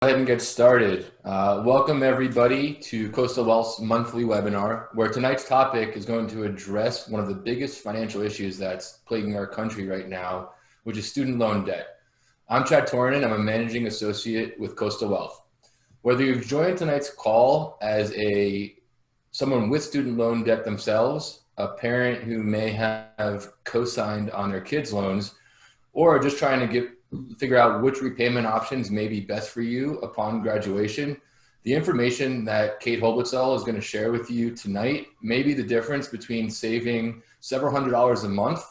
Ahead and get started. Welcome everybody to Coastal Wealth's monthly webinar, where tonight's topic is going to address one of the biggest financial issues that's plaguing our country right now, which is student loan debt. I'm Chad Tornin. I'm a managing associate with Coastal Wealth. Whether you've joined tonight's call as someone with student loan debt themselves, a parent who may have co-signed on their kids' loans, or just trying to figure out which repayment options may be best for you upon graduation, the information that Kate Holbitzel is going to share with you tonight may be the difference between saving several $100s a month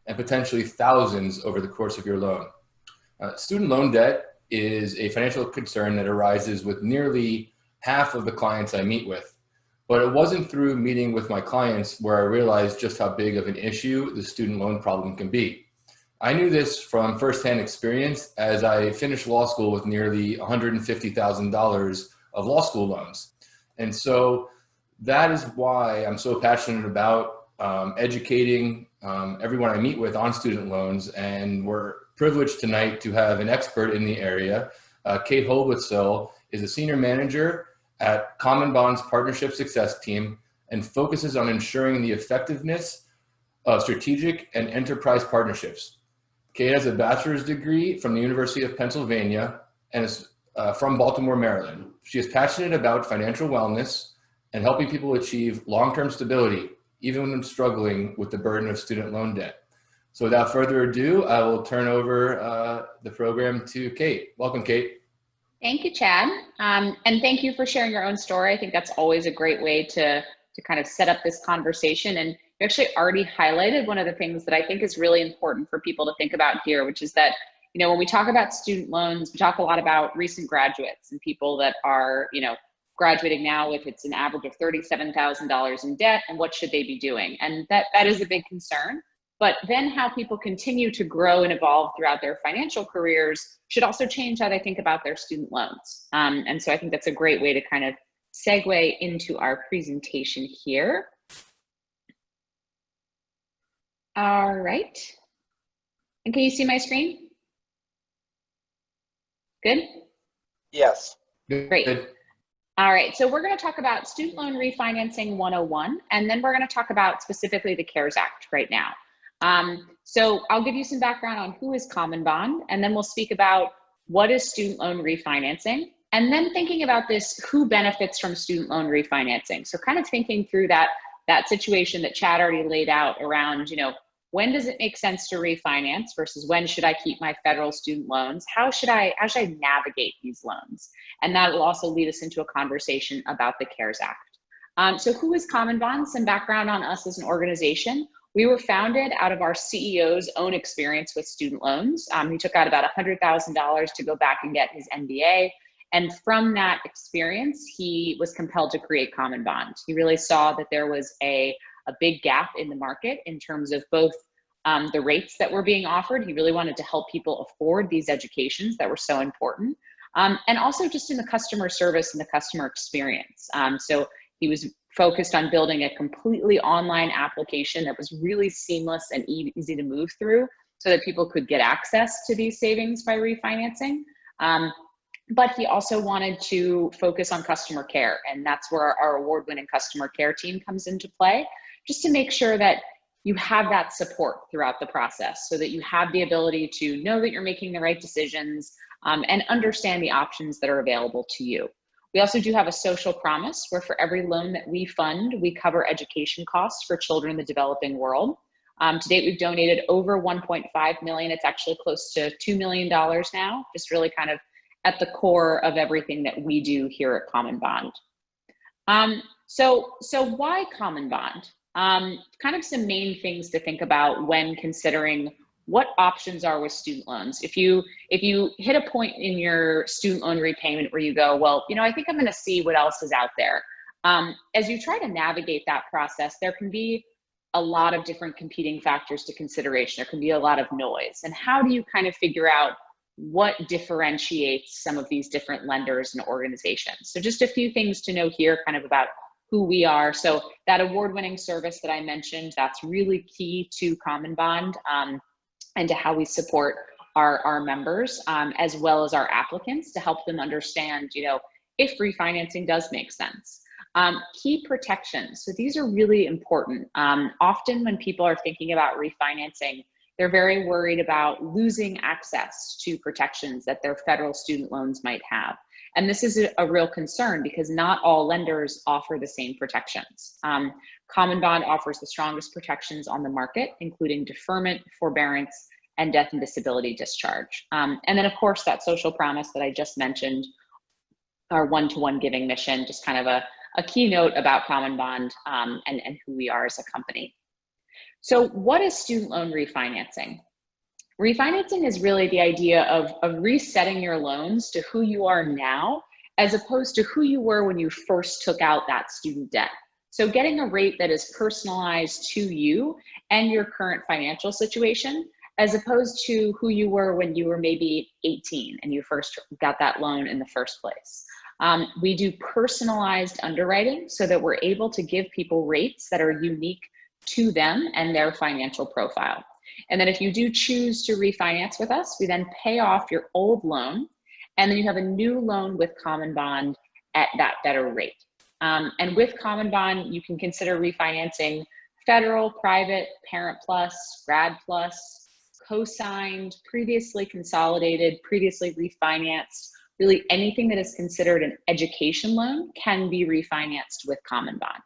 and potentially thousands over the course of your loan. Student loan debt is a financial concern that arises with nearly half of the clients I meet with. But it wasn't through meeting with my clients where I realized just how big of an issue the student loan problem can be. I knew this from firsthand experience as I finished law school with nearly $150,000 of law school loans. And so that is why I'm so passionate about educating everyone I meet with on student loans. And we're privileged tonight to have an expert in the area. Kate Holbitzel is a senior manager at Commonbond's Partnership Success Team and focuses on ensuring the effectiveness of strategic and enterprise partnerships. Kate has a bachelor's degree from the University of Pennsylvania and is from Baltimore, Maryland. She is passionate about financial wellness and helping people achieve long-term stability, even when struggling with the burden of student loan debt. So without further ado, I will turn over the program to Kate. Welcome, Kate. Thank you, Chad. And thank you for sharing your own story. I think that's always a great way to kind of set up this conversation. And you actually already highlighted one of the things that I think is really important for people to think about here, which is that, when we talk about student loans, we talk a lot about recent graduates and people that are, graduating now with it's an average of $37,000 in debt, and what should they be doing? And that is a big concern. But then how people continue to grow and evolve throughout their financial careers should also change how they think about their student loans. And so I think that's a great way to kind of segue into our presentation here. All right. And can you see my screen? Good? Yes. Great. Good. All right, so we're going to talk about Student Loan Refinancing 101, and then we're going to talk about specifically the CARES Act right now. So I'll give you some background on who is Commonbond, and then we'll speak about what is student loan refinancing, and then thinking about this, who benefits from student loan refinancing. So kind of thinking through that situation that Chad already laid out around, when does it make sense to refinance versus when should I keep my federal student loans? How should I navigate these loans? And that will also lead us into a conversation about the CARES Act. So who is Commonbond? Some background on us as an organization. We were founded out of our CEO's own experience with student loans. He took out about $100,000 to go back and get his MBA. And from that experience, he was compelled to create Commonbond. He really saw that there was a big gap in the market in terms of both the rates that were being offered. He really wanted to help people afford these educations that were so important. And also just in the customer service and the customer experience. So he was focused on building a completely online application that was really seamless and easy to move through so that people could get access to these savings by refinancing. But he also wanted to focus on customer care. And that's where our award-winning customer care team comes into play, just to make sure that you have that support throughout the process so that you have the ability to know that you're making the right decisions and understand the options that are available to you. We also do have a social promise where for every loan that we fund, we cover education costs for children in the developing world. To date, we've donated over 1.5 million. It's actually close to $2 million now, just really kind of at the core of everything that we do here at Commonbond. So why Commonbond? Kind of some main things to think about when considering what options are with student loans. If you hit a point in your student loan repayment where you go, well, I think I'm going to see what else is out there. As you try to navigate that process, there can be a lot of different competing factors to consideration. There can be a lot of noise. And how do you kind of figure out what differentiates some of these different lenders and organizations? So just a few things to know here kind of about who we are. So that award-winning service that I mentioned, that's really key to Commonbond and to how we support our members, as well as our applicants, to help them understand, if refinancing does make sense. Key protections. So these are really important. Often when people are thinking about refinancing, they're very worried about losing access to protections that their federal student loans might have. And this is a real concern because not all lenders offer the same protections. Commonbond offers the strongest protections on the market, including deferment, forbearance, and death and disability discharge. And then of course, that social promise that I just mentioned, our one-to-one giving mission, just kind of a keynote about Commonbond and who we are as a company. So what is student loan refinancing? Refinancing is really the idea of resetting your loans to who you are now, as opposed to who you were when you first took out that student debt. So getting a rate that is personalized to you and your current financial situation, as opposed to who you were when you were maybe 18 and you first got that loan in the first place. We do personalized underwriting so that we're able to give people rates that are unique to them and their financial profile. And then if you do choose to refinance with us, we then pay off your old loan, and then you have a new loan with Commonbond at that better rate. And with Commonbond, you can consider refinancing federal, private, Parent Plus, Grad Plus, co-signed, previously consolidated, previously refinanced. Really anything that is considered an education loan can be refinanced with Commonbond.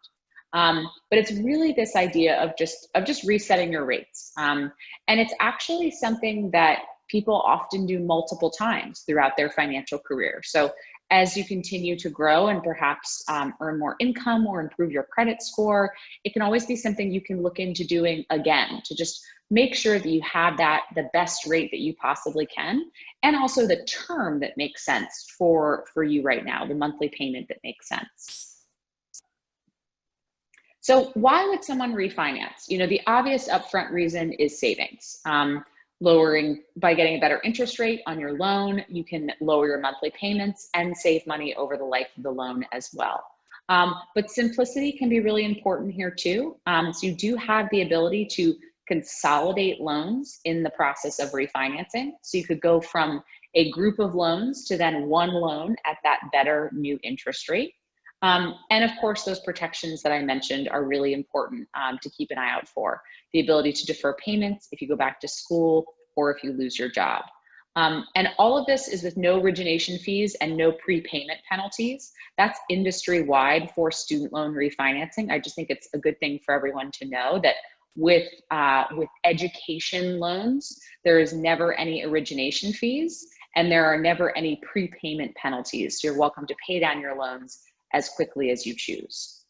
But it's really this idea of just resetting your rates. And it's actually something that people often do multiple times throughout their financial career. So as you continue to grow and perhaps earn more income or improve your credit score, it can always be something you can look into doing again to just make sure that you have the best rate that you possibly can, and also the term that makes sense for you right now, the monthly payment that makes sense. So why would someone refinance? The obvious upfront reason is savings. Lowering by getting a better interest rate on your loan, you can lower your monthly payments and save money over the life of the loan as well. But simplicity can be really important here too. So you do have the ability to consolidate loans in the process of refinancing. So you could go from a group of loans to then one loan at that better new interest rate. And of course, those protections that I mentioned are really important to keep an eye out for. The ability to defer payments if you go back to school or if you lose your job. And all of this is with no origination fees and no prepayment penalties. That's industry-wide for student loan refinancing. I just think it's a good thing for everyone to know that with education loans, there is never any origination fees and there are never any prepayment penalties. So you're welcome to pay down your loans as quickly as you choose.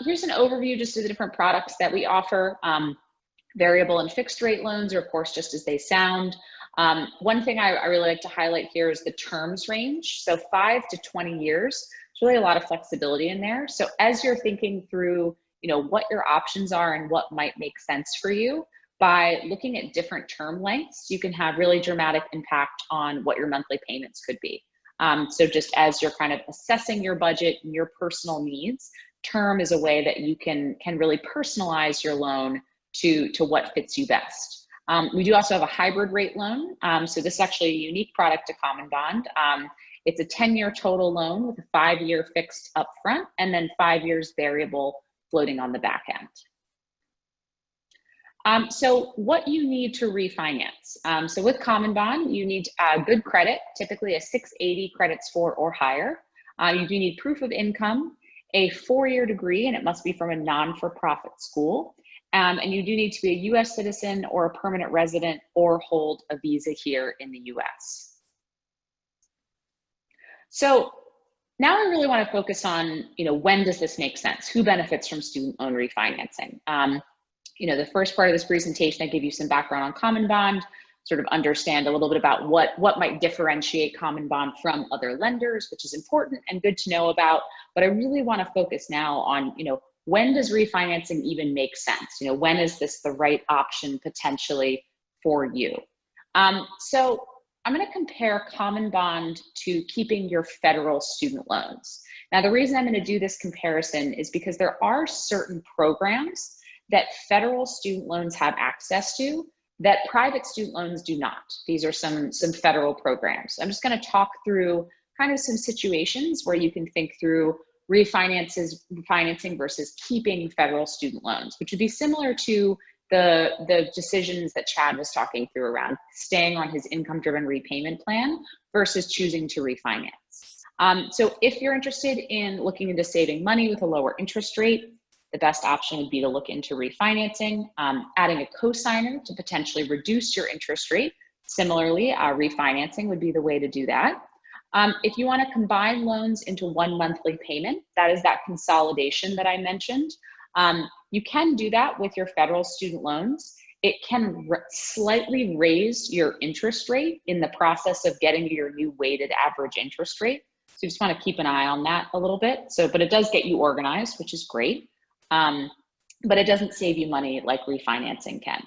Here's an overview just of the different products that we offer. Variable and fixed rate loans are, of course, just as they sound. One thing I really like to highlight here is the terms range. So 5 to 20 years, there's really a lot of flexibility in there. So as you're thinking through, what your options are and what might make sense for you, by looking at different term lengths, you can have really dramatic impact on what your monthly payments could be. So just as you're kind of assessing your budget and your personal needs, term is a way that you can really personalize your loan to what fits you best. We do also have a hybrid rate loan. So this is actually a unique product to Commonbond. It's a 10-year total loan with a 5-year fixed upfront and then 5 years variable floating on the back end. So what you need to refinance. So with Commonbond, you need good credit, typically a 680 credit score or higher. You do need proof of income, a 4-year degree, and it must be from a non-for-profit school. And you do need to be a US citizen or a permanent resident or hold a visa here in the US. So now I really want to focus on, when does this make sense? Who benefits from student loan refinancing? The first part of this presentation, I give you some background on Commonbond, sort of understand a little bit about what might differentiate Commonbond from other lenders, which is important and good to know about. But I really want to focus now on, when does refinancing even make sense? When is this the right option potentially for you? So I'm going to compare Commonbond to keeping your federal student loans. Now, the reason I'm going to do this comparison is because there are certain programs that federal student loans have access to that private student loans do not. These are some federal programs. I'm just going to talk through kind of some situations where you can think through refinancing versus keeping federal student loans, which would be similar to the decisions that Chad was talking through around staying on his income-driven repayment plan versus choosing to refinance. So if you're interested in looking into saving money with a lower interest rate, the best option would be to look into refinancing, adding a cosigner to potentially reduce your interest rate. Similarly, refinancing would be the way to do that. If you want to combine loans into one monthly payment, that is that consolidation that I mentioned. You can do that with your federal student loans. It can slightly raise your interest rate in the process of getting to your new weighted average interest rate. So you just want to keep an eye on that a little bit. But it does get you organized, which is great. But it doesn't save you money like refinancing can.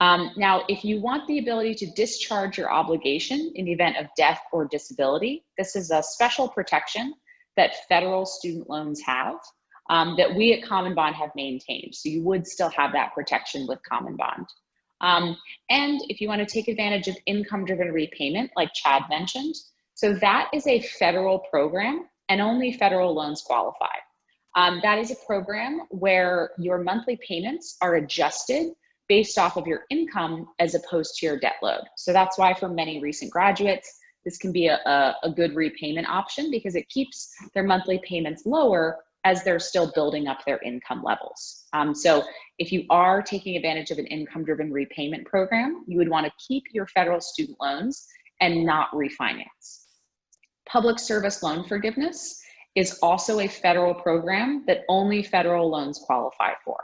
Now, if you want the ability to discharge your obligation in the event of death or disability, this is a special protection that federal student loans have that we at Commonbond have maintained. So you would still have that protection with Commonbond. And if you want to take advantage of income-driven repayment, like Chad mentioned, so that is a federal program and only federal loans qualify. That is a program where your monthly payments are adjusted based off of your income as opposed to your debt load. So that's why for many recent graduates, this can be a good repayment option because it keeps their monthly payments lower as they're still building up their income levels. So if you are taking advantage of an income-driven repayment program, you would want to keep your federal student loans and not refinance. Public service loan forgiveness is also a federal program that only federal loans qualify for.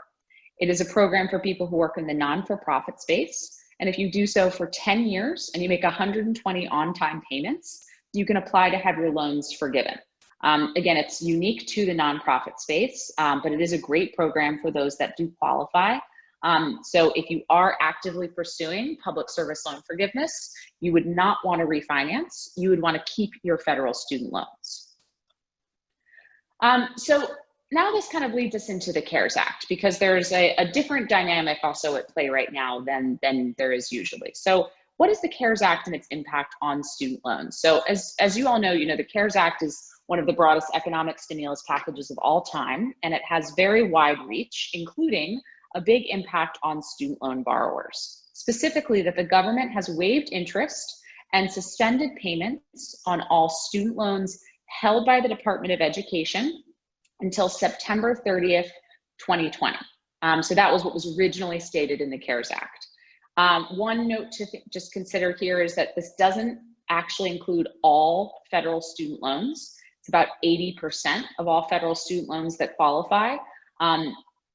It is a program for people who work in the non-for-profit space. And if you do so for 10 years and you make 120 on-time payments, you can apply to have your loans forgiven. Again, it's unique to the nonprofit space, but it is a great program for those that do qualify. So if you are actively pursuing public service loan forgiveness, you would not want to refinance. You would want to keep your federal student loans. So now this kind of leads us into the CARES Act because there's a different dynamic also at play right now than there is usually. So what is the CARES Act and its impact on student loans? So as you all know, the CARES Act is one of the broadest economic stimulus packages of all time, and it has very wide reach, including a big impact on student loan borrowers. Specifically, that the government has waived interest and suspended payments on all student loans held by the Department of Education until September 30th, 2020. So that was what was originally stated in the CARES Act. One note to just consider here is that this doesn't actually include all federal student loans. It's about 80% of all federal student loans that qualify.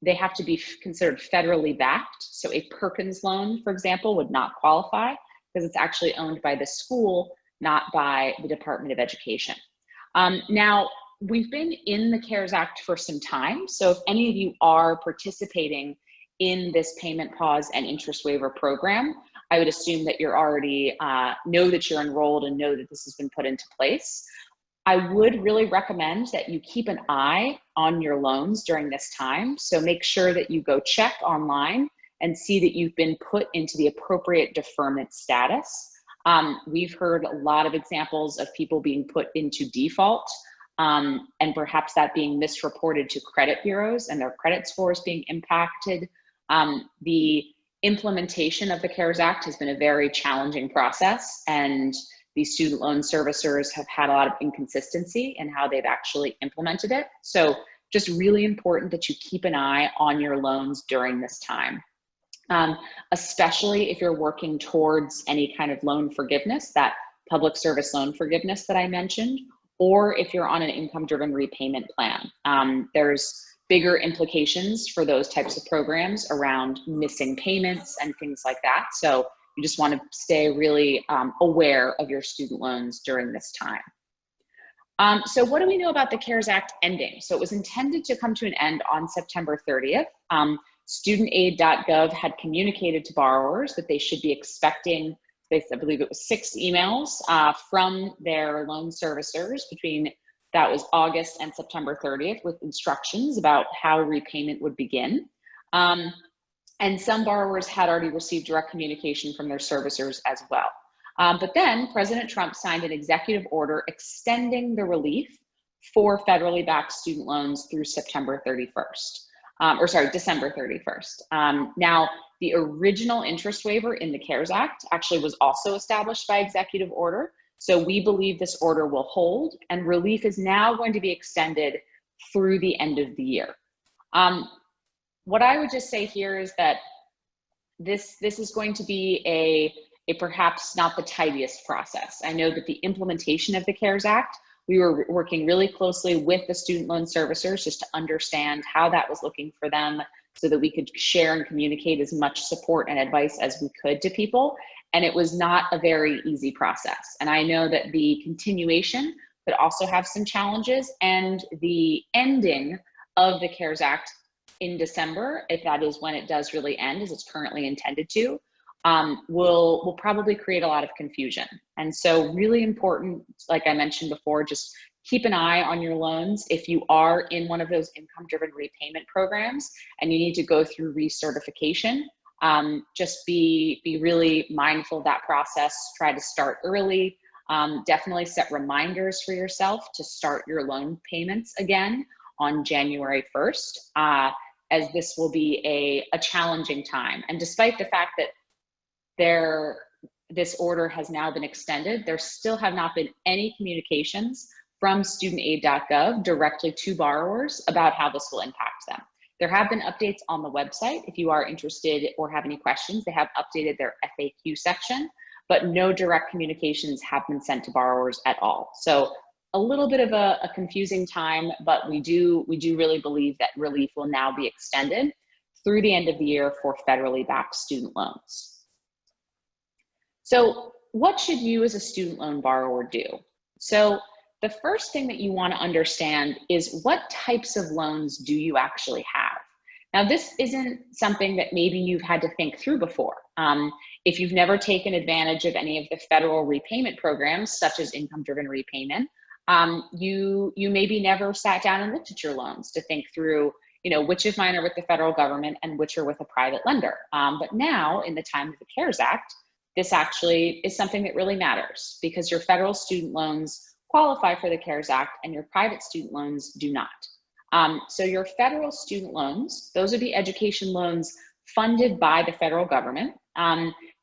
They have to be considered federally backed. So a Perkins loan, for example, would not qualify because it's actually owned by the school, not by the Department of Education. Now, we've been in the CARES Act for some time. So if any of you are participating in this payment pause and interest waiver program, I would assume that you're already know that you're enrolled and know that this has been put into place. I would really recommend that you keep an eye on your loans during this time. So make sure that you go check online and see that you've been put into the appropriate deferment status. We've heard a lot of examples of people being put into default and perhaps that being misreported to credit bureaus and their credit scores being impacted. The implementation of the CARES Act has been a very challenging process, and the student loan servicers have had a lot of inconsistency in how they've actually implemented it. So just really important that you keep an eye on your loans during this time. Especially if you're working towards any kind of loan forgiveness, that public service loan forgiveness that I mentioned, or if you're on an income-driven repayment plan. There's bigger implications for those types of programs around missing payments and things like that. So you just want to stay really aware of your student loans during this time. So what do we know about the CARES Act ending? So it was intended to come to an end on September 30th. Studentaid.gov had communicated to borrowers that they should be expecting, I believe it was 6 emails from their loan servicers between, that was August and September 30th, with instructions about how repayment would begin. And some borrowers had already received direct communication from their servicers as well. But then President Trump signed an executive order extending the relief for federally backed student loans through September 31st, December 31st. Now, the original interest waiver in the CARES Act actually was also established by executive order. So we believe this order will hold, and relief is now going to be extended through the end of the year. What I would just say here is that this is going to be a perhaps not the tidiest process. I know that the implementation of the CARES Act, we were working really closely with the student loan servicers just to understand how that was looking for them so that we could share and communicate as much support and advice as we could to people. And it was not a very easy process. And I know that the continuation could also have some challenges, and the ending of the CARES Act in December, if that is when it does really end, as it's currently intended to, will probably create a lot of confusion. And so really important, like I mentioned before, just keep an eye on your loans. If you are in one of those income-driven repayment programs and you need to go through recertification, just be really mindful of that process. Try to start early. Definitely set reminders for yourself to start your loan payments again on January 1st. As this will be a challenging time. And despite the fact that this order has now been extended, there still have not been any communications from studentaid.gov directly to borrowers about how this will impact them. There have been updates on the website. If you are interested or have any questions, they have updated their FAQ section, but no direct communications have been sent to borrowers at all. So a little bit of a confusing time, but we do really believe that relief will now be extended through the end of the year for federally backed student loans. So what should you as a student loan borrower do? So the first thing that you want to understand is what types of loans do you actually have? Now, this isn't something that maybe you've had to think through before. If you've never taken advantage of any of the federal repayment programs, such as income-driven repayment, you maybe never sat down and looked at your loans to think through, which of mine are with the federal government and which are with a private lender. But now, in the time of the CARES Act, this actually is something that really matters, because your federal student loans qualify for the CARES Act and your private student loans do not. So your federal student loans, those are the education loans funded by the federal government.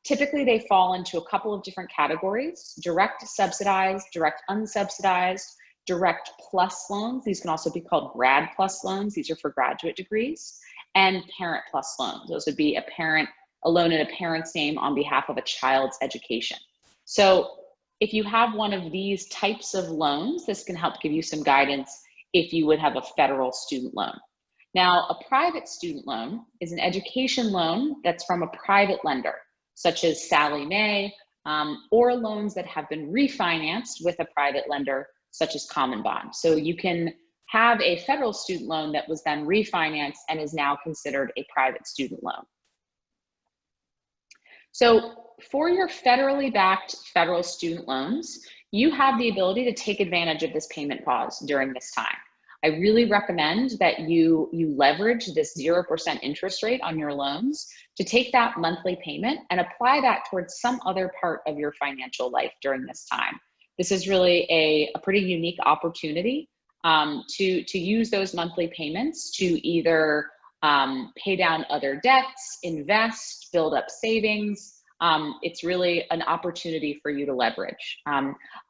Typically, they fall into a couple of different categories: direct subsidized, direct unsubsidized, direct plus loans. These can also be called grad plus loans. These are for graduate degrees. And parent plus loans. Those would be a loan in a parent's name on behalf of a child's education. So if you have one of these types of loans, this can help give you some guidance if you would have a federal student loan. Now, a private student loan is an education loan that's from a private lender, such as Sallie Mae, or loans that have been refinanced with a private lender, such as Commonbond. So you can have a federal student loan that was then refinanced and is now considered a private student loan. So for your federally backed federal student loans, you have the ability to take advantage of this payment pause during this time. I really recommend that you leverage this 0% interest rate on your loans to take that monthly payment and apply that towards some other part of your financial life during this time. This is really a pretty unique opportunity to use those monthly payments to either pay down other debts, invest, build up savings. It's really an opportunity for you to leverage.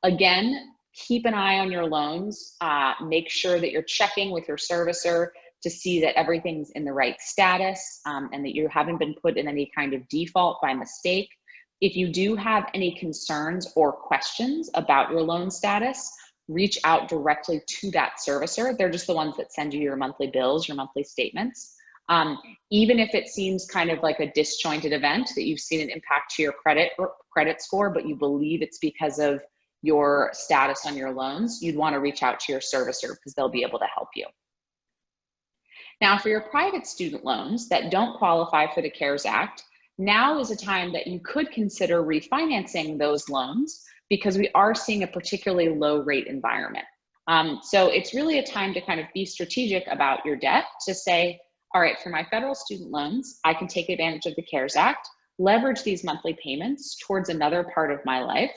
Again, keep an eye on your loans. Make sure that you're checking with your servicer to see that everything's in the right status and that you haven't been put in any kind of default by mistake. If you do have any concerns or questions about your loan status, reach out directly to that servicer. They're just the ones that send you your monthly bills, your monthly statements. Even if it seems kind of like a disjointed event that you've seen an impact to your credit score, but you believe it's because of your status on your loans, you'd want to reach out to your servicer because they'll be able to help you. Now, for your private student loans that don't qualify for the CARES Act, now is a time that you could consider refinancing those loans because we are seeing a particularly low rate environment. So it's really a time to kind of be strategic about your debt, to say, all right, for my federal student loans, I can take advantage of the CARES Act, leverage these monthly payments towards another part of my life.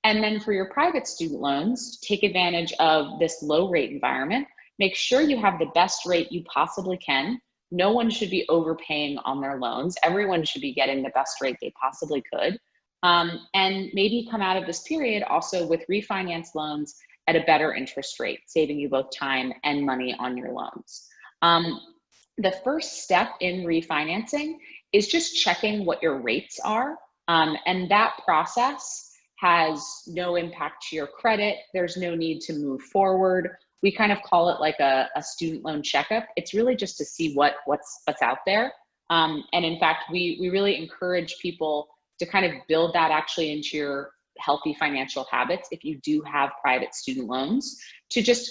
And then for your private student loans, take advantage of this low rate environment. Make sure you have the best rate you possibly can. No one should be overpaying on their loans. Everyone should be getting the best rate they possibly could. And maybe come out of this period also with refinance loans at a better interest rate, saving you both time and money on your loans. The first step in refinancing is just checking what your rates are. And that process has no impact to your credit. There's no need to move forward. We kind of call it like a student loan checkup. It's really just to see what's out there. And in fact, we really encourage people to kind of build that actually into your healthy financial habits if you do have private student loans, to just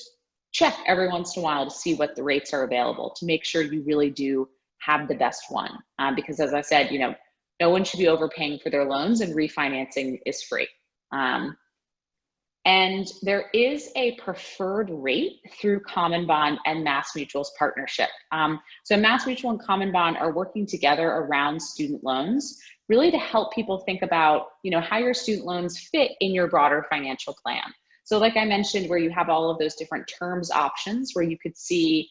check every once in a while to see what the rates are available, to make sure you really do have the best one. Because as I said, no one should be overpaying for their loans, and refinancing is free. And there is a preferred rate through Commonbond and MassMutual's partnership. So MassMutual and Commonbond are working together around student loans, really to help people think about, how your student loans fit in your broader financial plan. So like I mentioned, where you have all of those different terms options, where you could see,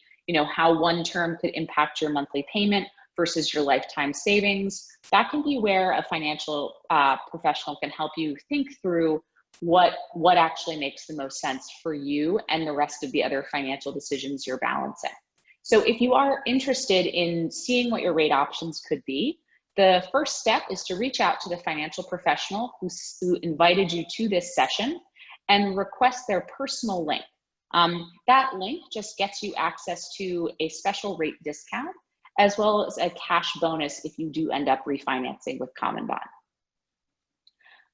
how one term could impact your monthly payment versus your lifetime savings. That can be where a financial professional can help you think through what actually makes the most sense for you and the rest of the other financial decisions you're balancing. So if you are interested in seeing what your rate options could be, the first step is to reach out to the financial professional who invited you to this session and request their personal link. That link just gets you access to a special rate discount, as well as a cash bonus if you do end up refinancing with Commonbond.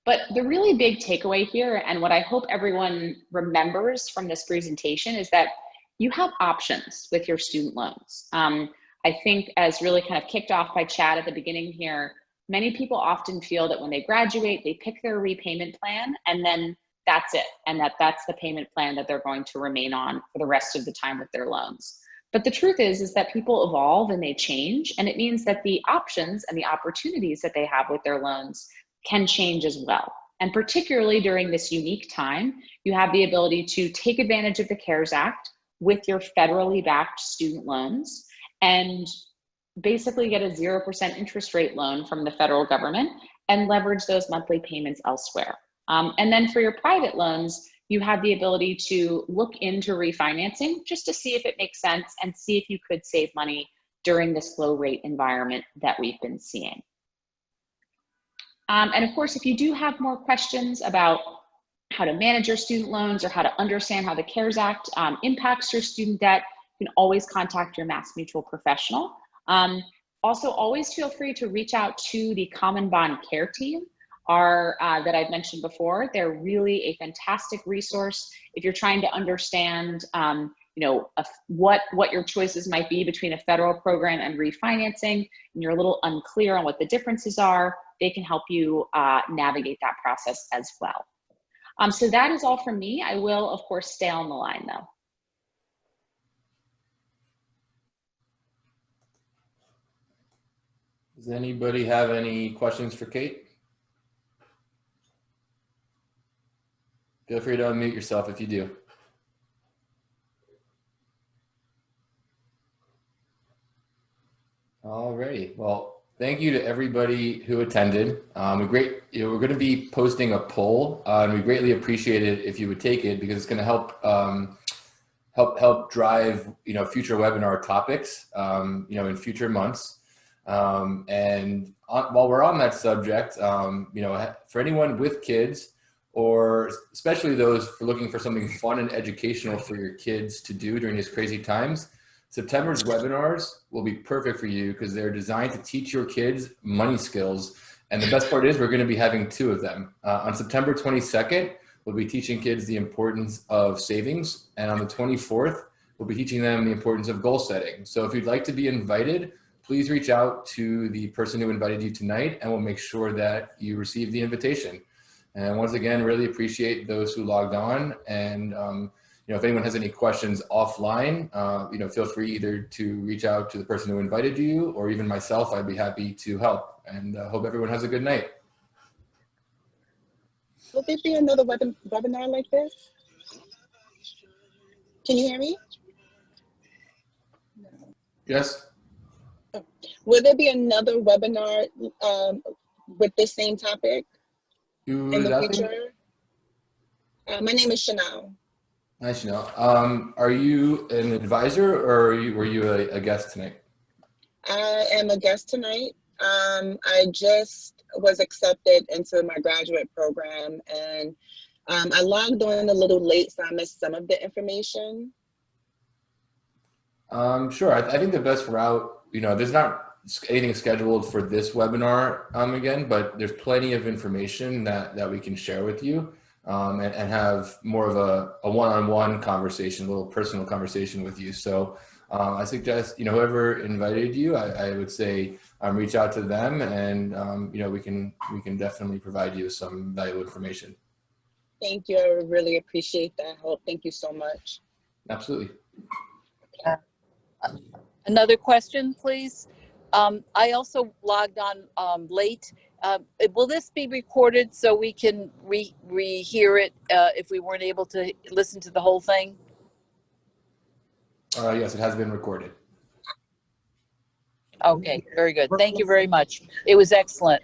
But the really big takeaway here, and what I hope everyone remembers from this presentation, is that you have options with your student loans. I think, as really kind of kicked off by Chad at the beginning here, many people often feel that when they graduate, they pick their repayment plan, and then that's it, and that's the payment plan that they're going to remain on for the rest of the time with their loans. But the truth is that people evolve and they change, and it means that the options and the opportunities that they have with their loans can change as well. And particularly during this unique time, you have the ability to take advantage of the CARES Act with your federally backed student loans and basically get a 0% interest rate loan from the federal government and leverage those monthly payments elsewhere. And then for your private loans, you have the ability to look into refinancing just to see if it makes sense and see if you could save money during this low rate environment that we've been seeing. And of course, if you do have more questions about how to manage your student loans or how to understand how the CARES Act impacts your student debt, you can always contact your MassMutual professional. Also, always feel free to reach out to the Commonbond Care Team that I've mentioned before. They're really a fantastic resource if you're trying to understand what your choices might be between a federal program and refinancing, and you're a little unclear on what the differences are. They can help you navigate that process as well. So that is all from me. I will, of course, stay on the line though. Does anybody have any questions for Kate? Feel free to unmute yourself if you do. Alrighty, well, thank you to everybody who attended. We're going to be posting a poll, and we greatly appreciate it if you would take it, because it's going to help help drive future webinar topics in future months. And while we're on that subject, for anyone with kids, or especially those looking for something fun and educational for your kids to do during these crazy times, September's webinars will be perfect for you because they're designed to teach your kids money skills. And the best part is we're going to be having 2 of them. On September 22nd, we'll be teaching kids the importance of savings. And on the 24th, we'll be teaching them the importance of goal setting. So if you'd like to be invited, please reach out to the person who invited you tonight, and we'll make sure that you receive the invitation. And once again, really appreciate those who logged on. And if anyone has any questions offline, feel free either to reach out to the person who invited you or even myself. I'd be happy to help, and hope everyone has a good night. Will there be another webinar like this? Can you hear me? Yes. Will there be another webinar with this same topic Who in is the asking? future? My name is Chanel. Hi, Chanel. Are you an advisor, or were you a guest tonight? I am a guest tonight. I just was accepted into my graduate program, and I logged on a little late, so I missed some of the information. Sure. I think the best route, there's not anything scheduled for this webinar again, but there's plenty of information that we can share with you and have more of a one-on-one conversation, a little personal conversation with you. So I suggest, whoever invited you, I would say reach out to them, and we can definitely provide you some valuable information. Thank you. I really appreciate that help. Thank you so much. Absolutely. Another question, please. I also logged on late. Will this be recorded so we can rehear it if we weren't able to listen to the whole thing? Yes, it has been recorded. Okay, very good. Thank you very much. It was excellent.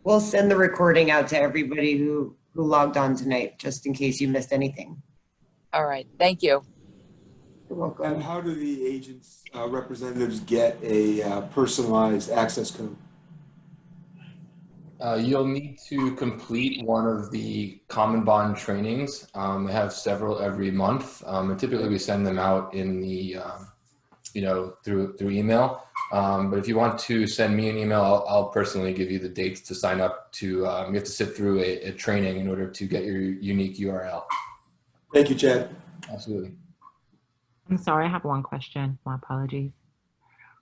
We'll send the recording out to everybody who logged on tonight, just in case you missed anything. All right, thank you. You're welcome. And how do the agents' representatives get a personalized access code? You'll need to complete one of the Commonbond trainings. We have several every month. And typically we send them out in the, through email. But if you want to send me an email, I'll personally give you the dates to sign up to. You have to sit through a training in order to get your unique URL. Thank you, Chad. Absolutely. I'm sorry, I have one question. My apologies.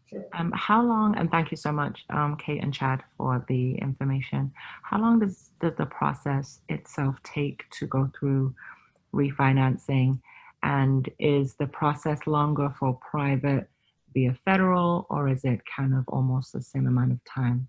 Sure. How long, and thank you so much, Kate and Chad, for the information. How long does the process itself take to go through refinancing? And is the process longer for private via federal, or is it kind of almost the same amount of time?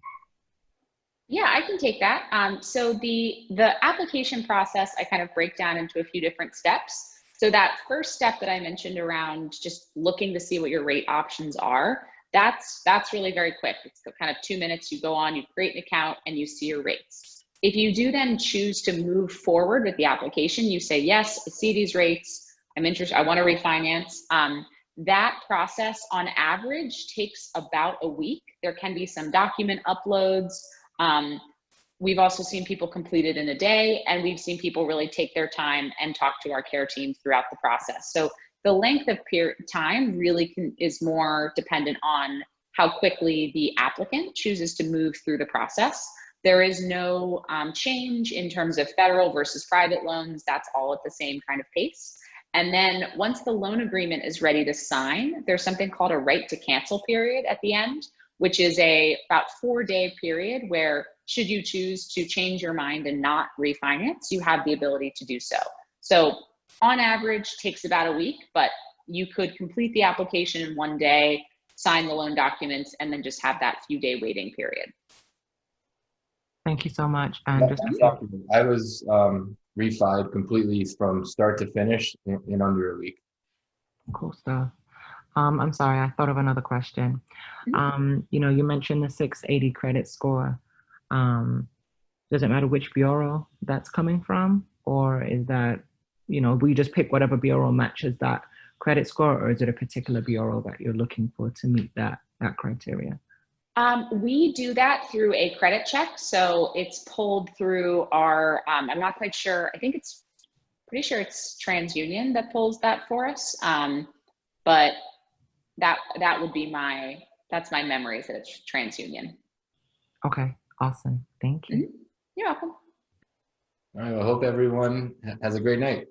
Yeah, I can take that. So the application process, I kind of break down into a few different steps. So that first step that I mentioned around just looking to see what your rate options are, that's really very quick. It's kind of 2 minutes. You go on, you create an account, and you see your rates. If you do then choose to move forward with the application, you say, yes, I see these rates. I'm interested. I want to refinance. That process on average takes about a week. There can be some document uploads. We've also seen people complete it in a day, and we've seen people really take their time and talk to our care team throughout the process. So the length of time really is more dependent on how quickly the applicant chooses to move through the process. There is no change in terms of federal versus private loans. That's all at the same kind of pace. And then once the loan agreement is ready to sign, there's something called a right to cancel period at the end, which is about 4-day period where should you choose to change your mind and not refinance, you have the ability to do so. So on average takes about a week, but you could complete the application in 1 day, sign the loan documents, and then just have that few-day waiting period. Thank you so much. And just I was refied completely from start to finish in under a week. cool stuff. I'm sorry, I thought of another question. You mentioned the 680 credit score. Does it matter which bureau that's coming from, or is that, we just pick whatever bureau matches that credit score, or is it a particular bureau that you're looking for to meet that criteria? We do that through a credit check. So it's pulled through our, I'm not quite sure. Pretty sure it's TransUnion that pulls that for us. But that would be that's my memory, is that it's TransUnion. Okay, awesome. Thank you. You're welcome. All right, well, I hope everyone has a great night.